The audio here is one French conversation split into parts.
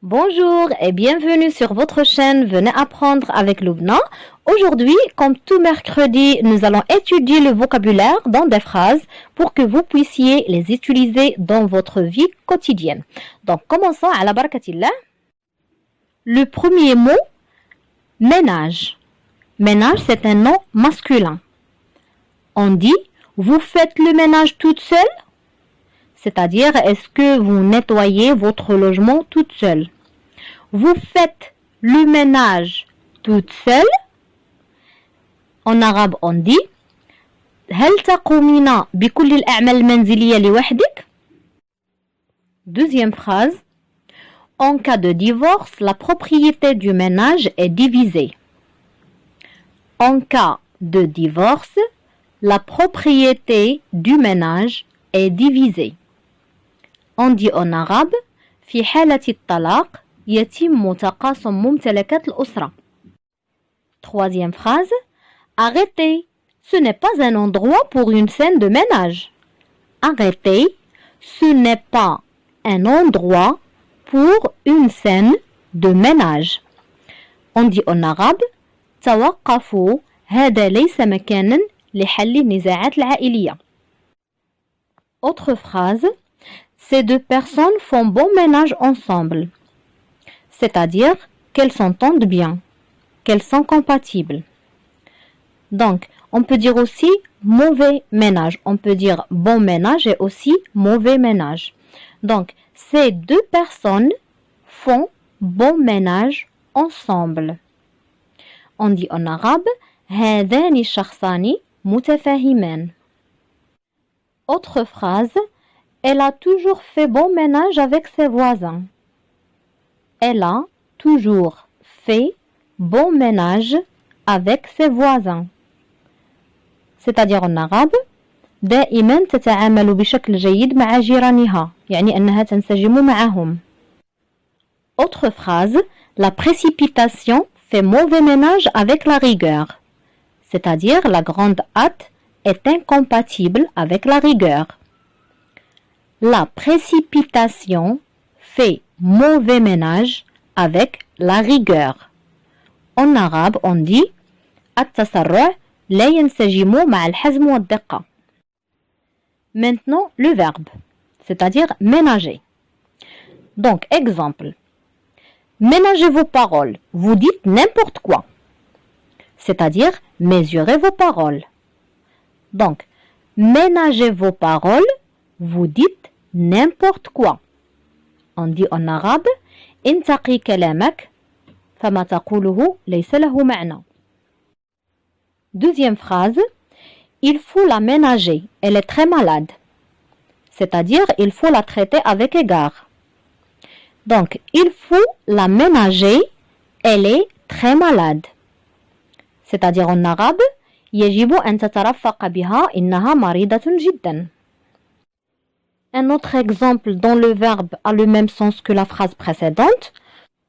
Bonjour et bienvenue sur votre chaîne Venez apprendre avec Lubna. Aujourd'hui, comme tout mercredi, nous allons étudier le vocabulaire dans des phrases pour que vous puissiez les utiliser dans votre vie quotidienne. Donc, commençons à la barakatillah. Le premier mot, ménage. Ménage, c'est un nom masculin. On dit, vous faites le ménage toute seule? C'est-à-dire, est-ce que vous nettoyez votre logement toute seule? Vous faites le ménage toute seule? En arabe, on dit هل تقومين بكل الأعمال المنزلية لوحدك? Deuxième phrase. En cas de divorce, la propriété du ménage est divisée. En cas de divorce, la propriété du ménage est divisée. On dit en arabe في حالة الطلاق يتم تقاسم ممتلكات الأسرة. Troisième phrase. Arrêtez. Ce n'est pas un endroit pour une scène de ménage. Arrêtez. Ce n'est pas un endroit pour une scène de ménage. On dit en arabe توقفوا. هذا ليس مكانا لحل النزاعات العائلية. Autre phrase. Ces deux personnes font bon ménage ensemble. C'est-à-dire qu'elles s'entendent bien, qu'elles sont compatibles. Donc, on peut dire aussi mauvais ménage. On peut dire bon ménage et aussi mauvais ménage. Donc, ces deux personnes font bon ménage ensemble. On dit en arabe هذان الشخصان متفاهمان. Autre phrase. Elle a toujours fait bon ménage avec ses voisins. Elle a toujours fait bon ménage avec ses voisins. C'est-à-dire en arabe دائما تتعامل بشكل جيد مع جيرانها. يعني أنها تنسجم معهم. Autre phrase. La précipitation fait mauvais ménage avec la rigueur. C'est-à-dire la grande hâte est incompatible avec la rigueur. La précipitation fait mauvais ménage avec la rigueur. En arabe, on dit التسرع لا ينسجم مع الحزم والدقة. Maintenant, le verbe, c'est-à-dire ménager. Donc, exemple. Ménagez vos paroles. Vous dites n'importe quoi. C'est-à-dire mesurez vos paroles. Donc, ménagez vos paroles. Vous dites n'importe quoi. On dit en arabe انتقي كلامك فما تقوله ليس له معنى. Deuxième phrase. Il faut la ménager. Elle est très malade. C'est-à-dire il faut la traiter avec égard. Donc il faut la ménager. Elle est très malade. C'est-à-dire en arabe يجب أن تترفق بها إنها مريضة جدا. Un autre exemple dont le verbe a le même sens que la phrase précédente.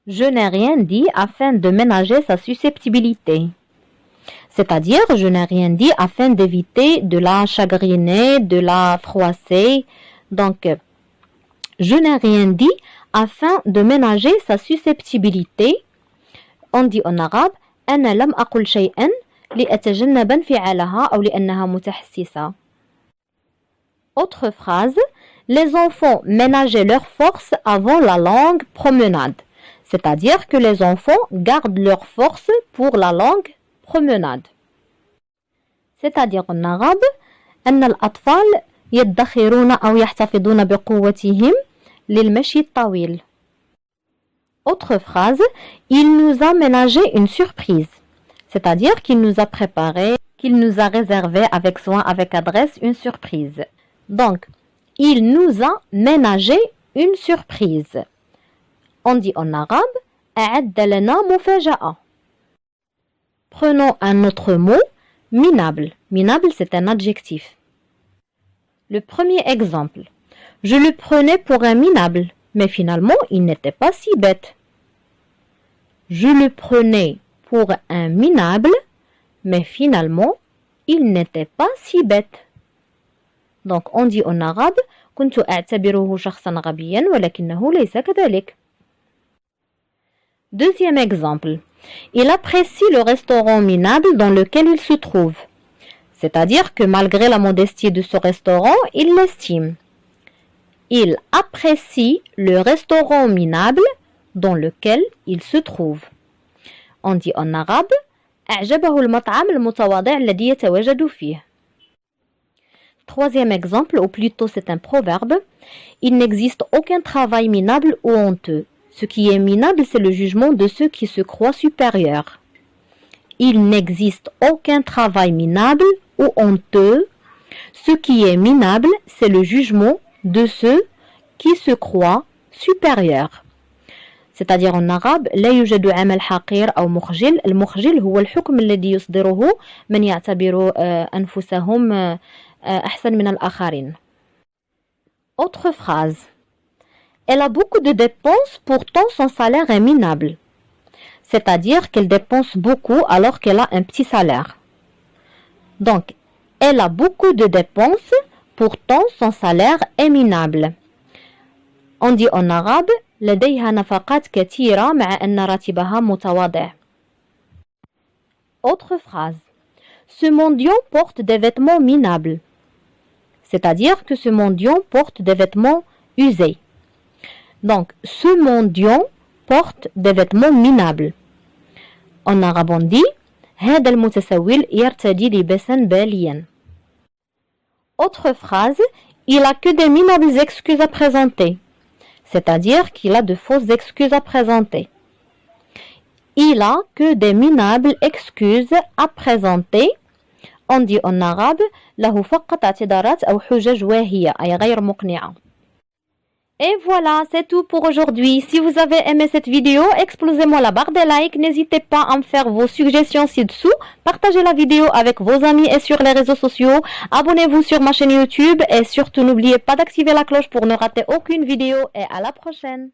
Je n'ai rien dit afin de ménager sa susceptibilité. C'est-à-dire, je n'ai rien dit afin d'éviter de la chagriner, de la froisser. Donc, je n'ai rien dit afin de ménager sa susceptibilité. On dit en arabe أنا لم أقل شيئا لأتجنب انفعالها أو لأنها متحسسة. Autre phrase. Les enfants ménageaient leur force avant la longue promenade. C'est-à-dire que les enfants gardent leur force pour la longue promenade. C'est-à-dire en arabe أن الأطفال يدخرون أو يحتفظون بقوتهم للمشي الطويل. Autre phrase. Il nous a ménagé une surprise. C'est-à-dire qu'il nous a préparé, qu'il nous a réservé avec soin, avec adresse, une surprise. Donc, il nous a ménagé une surprise. On dit en arabe أعد لنا مفاجأة. Prenons un autre mot, minable. Minable, c'est un adjectif. Le premier exemple. Je le prenais pour un minable, mais finalement, il n'était pas si bête. Je le prenais pour un minable, mais finalement, il n'était pas si bête. Donc, on dit en arabe كنت أعتبره شخصا غبيا ولكنه ليس كذلك. Deuxième exemple. Il apprécie le restaurant minable dans lequel il se trouve. C'est-à-dire que malgré la modestie de ce restaurant, il l'estime. Il apprécie le restaurant minable dans lequel il se trouve. On dit en arabe أعجبه المطعم المتواضع الذي يتواجد فيه. Troisième exemple, ou plutôt c'est un proverbe. Il n'existe aucun travail minable ou honteux. Ce qui est minable, c'est le jugement de ceux qui se croient supérieurs. Il n'existe aucun travail minable ou honteux. Ce qui est minable, c'est le jugement de ceux qui se croient supérieurs. C'est-à-dire en arabe لا يوجد عمل حقير أو مخجل. المخجل هو الحكم الذي يصدره من يعتبر أنفسهم أحسن من الآخرين. Autre phrase. Elle a beaucoup de dépenses, pourtant son salaire est minable. C'est-à-dire qu'elle dépense beaucoup alors qu'elle a un petit salaire. Donc, elle a beaucoup de dépenses, pourtant son salaire est minable. On dit en arabe لديها نفقات كثيرة مع أن راتبها متواضع. Autre phrase. Ce mendiant porte des vêtements minables. C'est-à-dire que ce mendiant porte des vêtements usés. Donc, ce mendiant porte des vêtements minables. En arabe on dit هذا المتسول يرتدي لباسا باليا. Autre phrase. Il a que des minables excuses à présenter. C'est-à-dire qu'il a de fausses excuses à présenter. Il a que des minables excuses à présenter. On dit en arabe له فقط اعتذارات أو حجج واهية أي غير مقنعة. Et voilà, c'est tout pour aujourd'hui. Si vous avez aimé cette vidéo, explosez-moi la barre des likes. N'hésitez pas à me faire vos suggestions ci-dessous. Partagez la vidéo avec vos amis et sur les réseaux sociaux. Abonnez-vous sur ma chaîne YouTube et surtout n'oubliez pas d'activer la cloche pour ne rater aucune vidéo. Et à la prochaine.